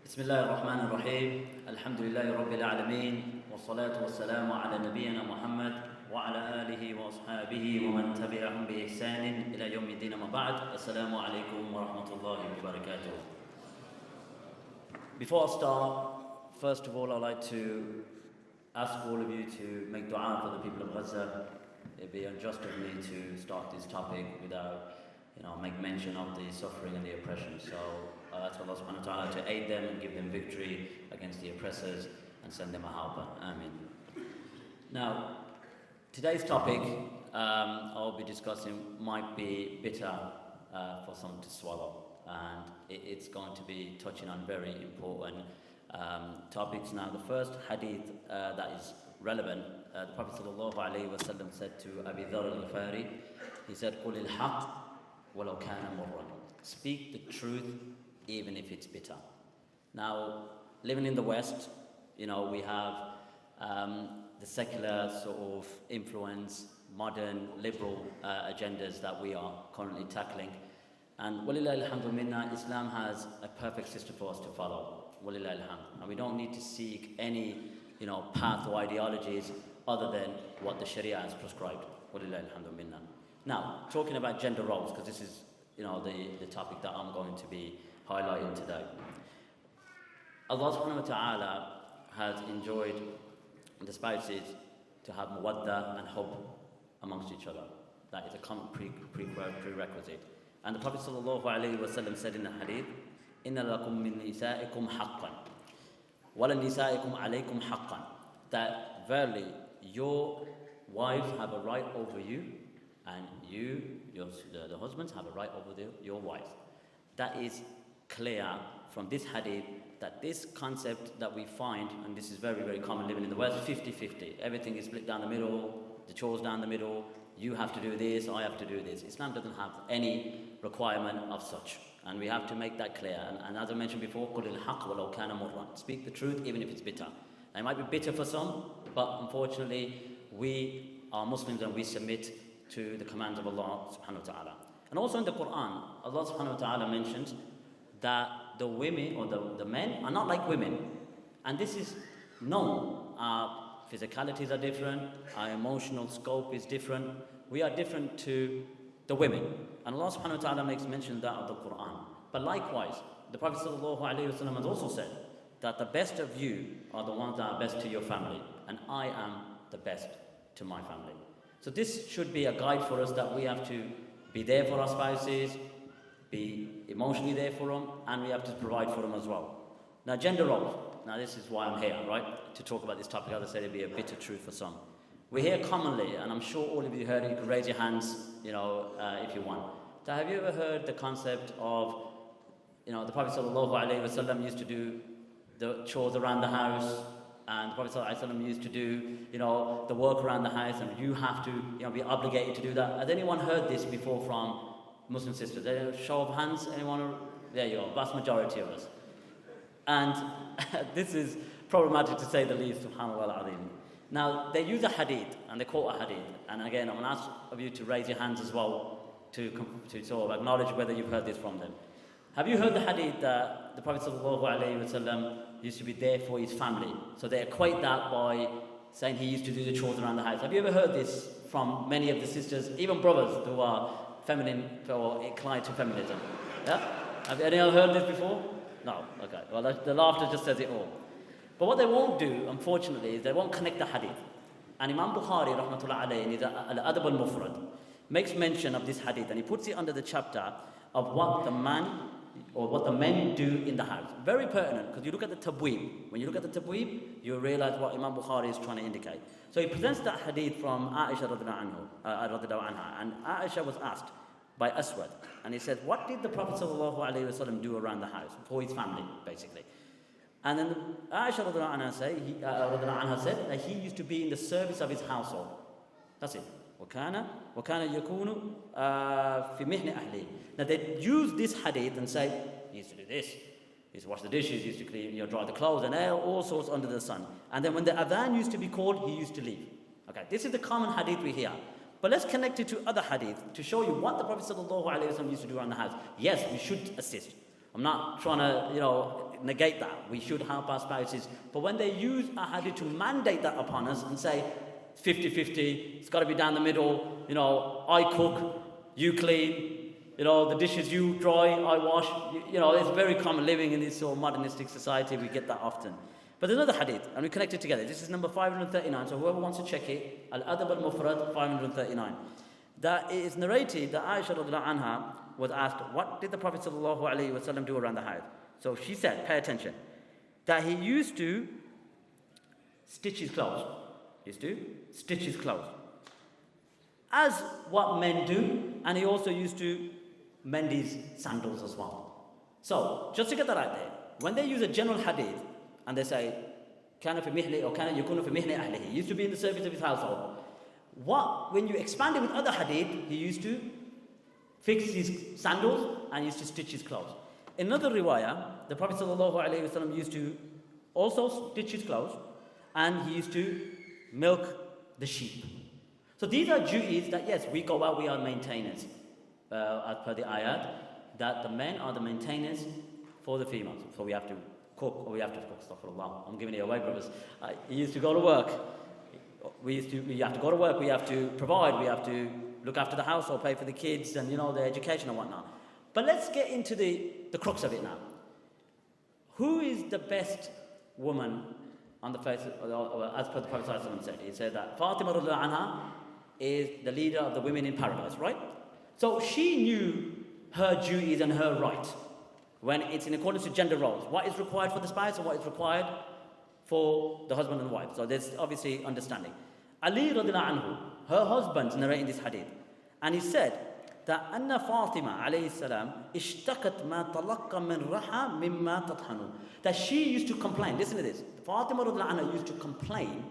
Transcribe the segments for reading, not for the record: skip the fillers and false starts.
بسم الله الرحمن الرحيم الحمد لله رب العالمين والصلاة والسلام على نبينا محمد وعلى آله وأصحابه ومن تبعهم بإحسان إلى يوم الدين ما بعد السلام عليكم ورحمة الله وبركاته. Before I start, first of all I'd like to ask all of you to make dua for the people of Gaza. It'd be unjust of me to start this topic without make mention of the suffering and the oppression. So I ask Allah subhanahu wa ta'ala to aid them and give them victory against the oppressors and send them a helper. Ameen. Now, today's topic I'll be discussing might be bitter for some to swallow, and it's going to be touching on very important topics. Now, the first hadith that is relevant, the Prophet sallallahu alaihi wasallam said to Abi Dharr al-Ghifari, he said, قُلِ الْحَقِّ وَلَوْ كَانَ مُرًّا. Speak the truth even if it's bitter. Now, living in the West, we have the secular sort of influence, modern liberal agendas that we are currently tackling. And walillahi alhamdu minna, Islam has a perfect system for us to follow. Walillahi alhamdu. And we don't need to seek any path or ideologies other than what the Sharia has prescribed. Walillahi alhamdu minna. Now, talking about gender roles, because this is the topic that I'm going to be highlighting today. Allah subhanahu wa ta'ala has enjoyed the spouses to have mawadda and hub amongst each other. That is a common prerequisite. And the Prophet sallallahu alaihi wasallam said in the hadith, "Inna lakum min nisaikum haqqan, wa la nisaikum alaykum haqqan." That verily your wives have a right over you, and the husbands have a right over your wives. That is clear from this hadith, that this concept that we find, and this is very, very common living in the West, 50-50. Everything is split down the middle, the chores down the middle, you have to do this, I have to do this. Islam doesn't have any requirement of such, and we have to make that clear. And as I mentioned before, قُلِ الْحَقِّ وَلَوْ كَانَ مُرًّا. Speak the truth even if it's bitter. It might be bitter for some, but unfortunately we are Muslims and we submit to the commands of Allah subhanahu wa ta'ala. And also in the Quran, Allah subhanahu wa ta'ala mentions that the women or the men are not like women. And this is known. Our physicalities are different, our emotional scope is different. We are different to the women. And Allah subhanahu wa ta'ala makes mention of that of the Quran. But likewise, the Prophet sallallahu alaihi wasallam has also said that the best of you are the ones that are best to your family, and I am the best to my family. So this should be a guide for us, that we have to be there for our spouses, be emotionally there for them, and we have to provide for them as well. Now, gender roles. Now, this is why I'm here, right? To talk about this topic. As I said, it'd be a bitter truth for some. We hear commonly, and I'm sure all of you heard it, you can raise your hands, if you want. So have you ever heard the concept of, the Prophet sallallahu alaihi wasallam used to do the chores around the house, and the Prophet ﷺ used to do, the work around the house, and you have to, be obligated to do that. Has anyone heard this before from Muslim sisters? Show of hands, anyone? There you are, vast majority of us. And this is problematic to say the least, subhanAllah al-azim. Now, they use a hadith, and they quote a hadith. And again, I'm going to ask of you to raise your hands as well, to sort of acknowledge whether you've heard this from them. Have you heard the hadith that the Prophet ﷺ used to be there for his family? So they equate that by saying he used to do the chores around the house. Have you ever heard this from many of the sisters, even brothers who are feminine or inclined to feminism? Yeah? Have anyone heard this before? No? Okay. Well, the laughter just says it all. But what they won't do, unfortunately, is they won't connect the hadith. And Imam Bukhari, rahmatullah alayhi, in his Al-Adab al-Mufrad, makes mention of this hadith, and he puts it under the chapter of what the men do in the house. Very pertinent, because you look at the tabweeb. When you look at the tabweeb, you realize what Imam Bukhari is trying to indicate. So he presents that hadith from Aisha radhiyallahu anha, and Aisha was asked by Aswad, and he said, what did the Prophet sallallahu alaihi wasallam do around the house for his family, basically? And then Aisha radhiyallahu anha said that he used to be in the service of his household. That's it. وَكَانَ يَكُونُ فِي مِهْنِ أَهْلِهِ. Now they use this hadith and say, he used to do this, he used to wash the dishes, he used to clean, dry the clothes, and all sorts under the sun. And then when the adhan used to be called, he used to leave. Okay, this is the common hadith we hear. But let's connect it to other hadith to show you what the Prophet ﷺ used to do around the house. Yes, we should assist. I'm not trying to, negate that. We should help our spouses. But when they use a hadith to mandate that upon us and say, 50-50, it's got to be down the middle, I cook, you clean, the dishes you dry, I wash. It's very common living in this sort of modernistic society. We get that often. But there's another hadith, and we connect it together. This is number 539, so whoever wants to check it, Al-Adab al-Mufrad 539. That it is narrated that Aisha radiallahu anha was asked, what did the Prophet sallallahu alaihi wasallam do around the house? So she said, pay attention, that he used to stitch his clothes. As what men do, and he also used to mend his sandals as well. So, just to get that out there, when they use a general hadith, and they say, كان في مهنة or كان يكون في مهنة أهله, he used to be in the service of his household. When you expand it with other hadith, he used to fix his sandals and used to stitch his clothes. In another riwayah, the Prophet ﷺ used to also stitch his clothes, and he used to milk the sheep. So these are duties that, yes, we go out, we are maintainers. As per the ayat, that the men are the maintainers for the females. So we have to cook, or we have to cook, astaghfirullah. I'm giving it away, brothers. He used to go to work. We have to go to work, we have to provide, we have to look after the house or pay for the kids and, their education and whatnot. But let's get into the crux of it now. Who is the best woman on the face, as per the Prophet ﷺ said? He said that Fatima radiallahu anha is the leader of the women in paradise, right? So she knew her duties and her right when it's in accordance to gender roles. What is required for the spouse and what is required for the husband and wife. So there's obviously understanding. Ali radiallahu anhu, her husband, narrating this hadith, and he said that Anna Fatima alayhi salam ishtaqat ma talaqqa min raha mimma tathanu. That she used to complain. Listen to this. Fatima radiallahu anha used to complain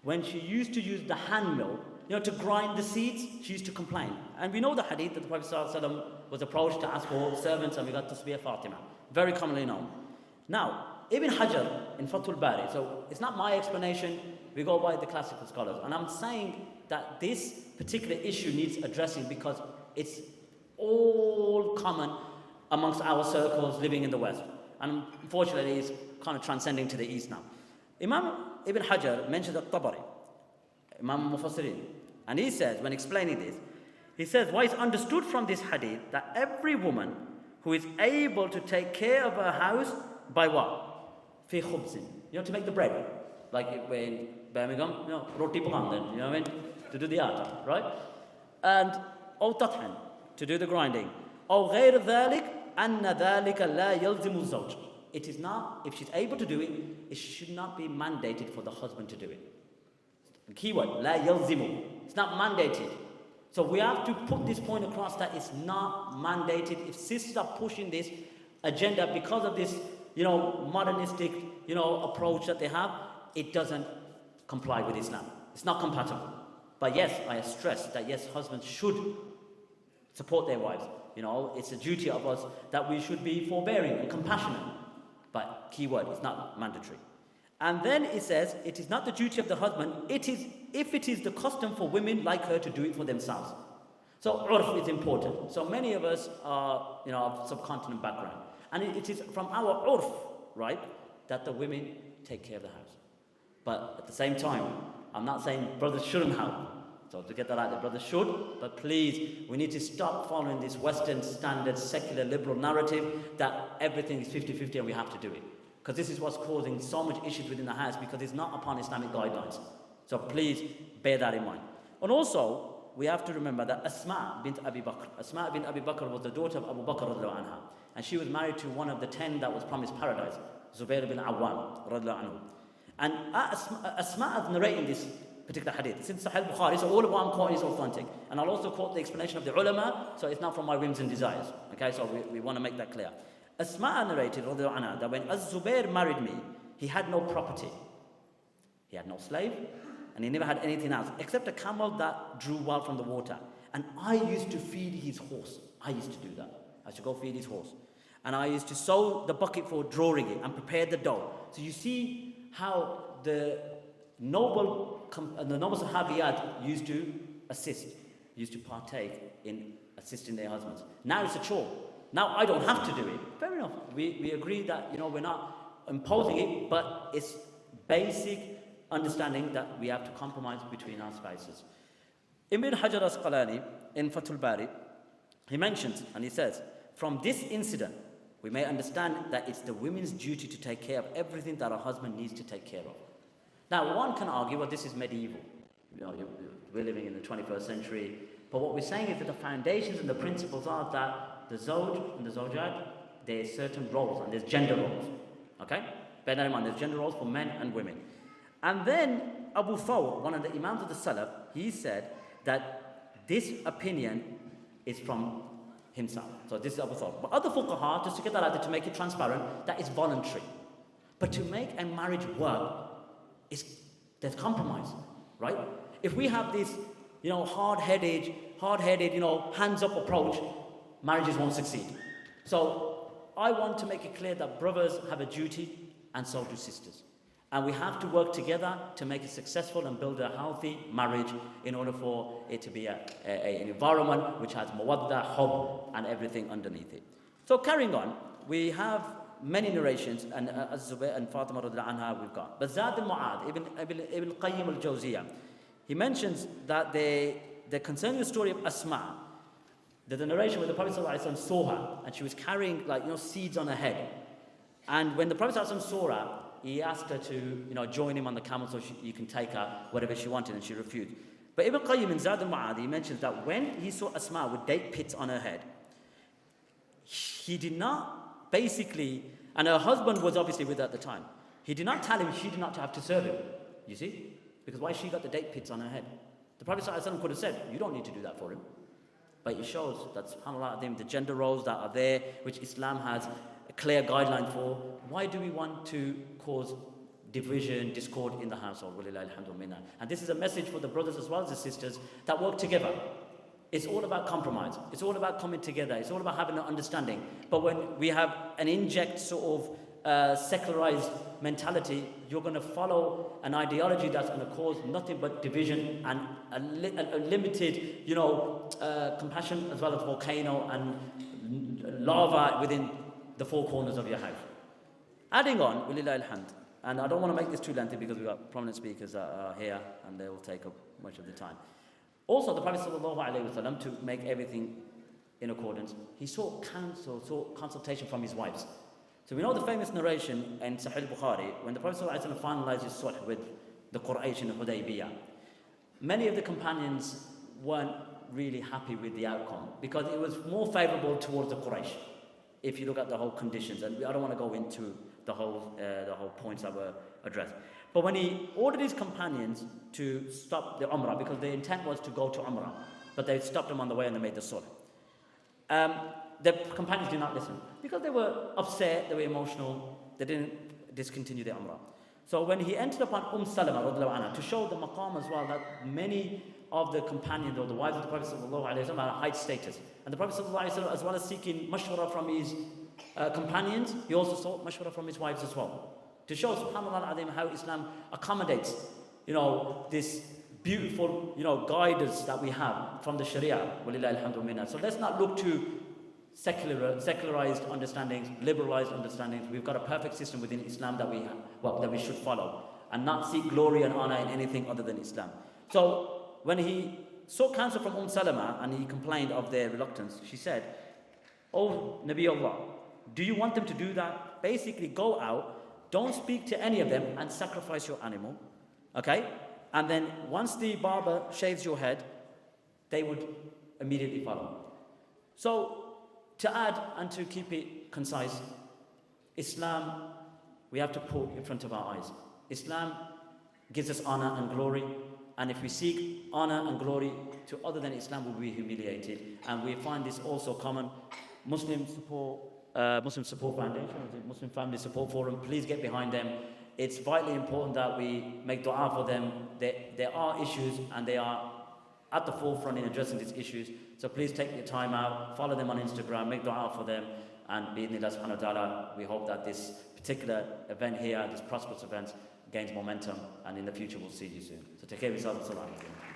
when she used to use the hand mill, to grind the seeds. She used to complain. And we know the hadith that the Prophet ﷺ was approached to ask for servants, and we got Tasbih Fatima. Very commonly known. Now, Ibn Hajar in Fathul Bari, so it's not my explanation, we go by the classical scholars. And I'm saying that this particular issue needs addressing because it's all common amongst our circles living in the West. And unfortunately, it's kind of transcending to the East now. Imam Ibn Hajar mentions At-Tabari, Imam Mufassirin, and he says, when explaining this, he says, why it's understood from this hadith that every woman who is able to take care of her house by what? Fi khubzin. To make the bread. Like in Birmingham, roti pakan, you know what I mean? To do the atta, right? And أو تطحن, to do the grinding. أو غير ذلك أن ذلك لا يلزم الزوج. It is not, if she's able to do it, it should not be mandated for the husband to do it. The key word, لا يلزم. It's not mandated. So we have to put this point across that it's not mandated. If sisters are pushing this agenda because of this, modernistic, approach that they have, it doesn't comply with Islam. It's not compatible. But yes, I stress that yes, husbands should support their wives. It's a duty of us that we should be forbearing and compassionate. But key word, it's not mandatory. And then it says, it is not the duty of the husband, it is, if it is the custom for women like her to do it for themselves. So urf is important. So many of us are, of subcontinent background. And it is from our urf, right, that the women take care of the house. But at the same time, I'm not saying brothers shouldn't help. So to get that out there, brothers should, but please, we need to stop following this Western standard, secular, liberal narrative that everything is 50-50 and we have to do it. Because this is what's causing so much issues within the house because it's not upon Islamic guidelines. So please bear that in mind. And also, we have to remember that Asma bint Abi Bakr was the daughter of Abu Bakr radiallahu anha. And she was married to one of the 10 that was promised paradise, Zubair bin Awwam radiallahu anhu. And Asma is narrating this particular hadith. It's in Sahih Bukhari, so all of what I'm quoting is authentic. And I'll also quote the explanation of the ulama, so it's not from my whims and desires. Okay, so we want to make that clear. Asma narrated radiallahu anha, that when Az-Zubair married me, he had no property. He had no slave, and he never had anything else, except a camel that drew well from the water. And I used to feed his horse. I used to do that. I used to go feed his horse. And I used to sew the bucket for drawing it and prepare the dough. So you see how the noble Sahabiyat used to assist, used to partake in assisting their husbands. Now it's a chore. Now, I don't have to do it. Fair enough. We agree that, we're not imposing it, but it's basic understanding that we have to compromise between our spouses. Ibn Hajar Asqalani in Fathul Bari, he mentions and he says, from this incident, we may understand that it's the women's duty to take care of everything that a husband needs to take care of. Now, one can argue, well, this is medieval. We're living in the 21st century. But what we're saying is that the foundations and the principles are that the Zawj and the Zawjat, there's certain roles and there's gender roles. Okay? Bear that in mind, there's gender roles for men and women. And then Abu Thawr, one of the Imams of the Salaf, he said that this opinion is from himself. So this is Abu Thawr. But other fuqaha, just to get that out there, to make it transparent, that is voluntary. But to make a marriage work, there's compromise, right? If we have this, hard-headed, hands-up approach, marriages won't succeed. So I want to make it clear that brothers have a duty, and so do sisters. And we have to work together to make it successful and build a healthy marriage in order for it to be an environment which has mawadda, hub, and everything underneath it. So carrying on, we have many narrations, and as Zubayr and Fatima radiallahu anha we've got. But Zad al-Mu'ad, Ibn Qayyim al-Jawziyah, he mentions that they're concerning the story of Asma. There's a narration where the Prophet ﷺ saw her, and she was carrying seeds on her head. And when the Prophet ﷺ saw her, he asked her to join him on the camel so you can take her whatever she wanted, and she refused. But Ibn Qayyim in Zad al-Mu'ad, he mentions that when he saw Asma with date pits on her head, he did not basically, and her husband was obviously with her at the time, he did not tell him she did not have to serve him. You see? Because why she got the date pits on her head? The Prophet ﷺ could have said, you don't need to do that for him. But it shows that, subhanAllah, the gender roles that are there, which Islam has a clear guideline for. Why do we want to cause division, discord in the household? And this is a message for the brothers as well as the sisters that work together. It's all about compromise. It's all about coming together. It's all about having an understanding. But when we have an inject sort of secularized mentality, you're going to follow an ideology that's going to cause nothing but division and a limited, compassion, as well as volcano and lava within the four corners of your house. Adding on, walillahil hamd, and I don't want to make this too lengthy because we've got prominent speakers that are here and they will take up much of the time. Also, the Prophet ﷺ, to make everything in accordance, he sought consultation from his wives. So we know the famous narration in Sahih Bukhari, when the Prophet ﷺ finalized his sulh with the Quraysh in Hudaybiyah, many of the companions weren't really happy with the outcome because it was more favorable towards the Quraysh, if you look at the whole conditions. And I don't want to go into the whole points that were addressed. But when he ordered his companions to stop the Umrah, because the intent was to go to Umrah, but they stopped them on the way and they made the sulh. The companions did not listen because they were upset, they were emotional, they didn't discontinue the Umrah. So when he entered upon Salama radiallahu anha, to show the maqam as well, that many of the companions or the wives of the Prophet sallallahu alaihi wasallam had a high status. And the Prophet sallallahu alaihi wasallam, as well as seeking mashwara from his companions, he also sought mashwara from his wives as well. To show, subhanAllah al-azim, how Islam accommodates, this beautiful, guidance that we have from the Sharia. Walillahil hamdu minna. So let's not look to secularized understandings, liberalized understandings. We've got a perfect system within Islam that we should follow, and not seek glory and honor in anything other than Islam. So when he sought counsel from Salama and he complained of their reluctance, she said, "Oh Nabi Allah, do you want them to do that? Basically, go out, don't speak to any of them, and sacrifice your animal, okay? And then once the barber shaves your head, they would immediately follow." So, to add and to keep it concise, Islam, we have to put in front of our eyes. Islam gives us honor and glory, and if we seek honor and glory to other than Islam, we'll be humiliated. And we find this also common. Muslim Support Foundation, Muslim Family Support Forum, please get behind them. It's vitally important that we make dua for them. There are issues, and they are at the forefront in addressing these issues. So please take your time out, follow them on Instagram, make dua for them, and bi'idhnillah subhanahu wa ta'ala, we hope that this particular event here, this prosperous event, gains momentum, and in the future we'll see you soon. So take care of yourself. Assalamu alaikum.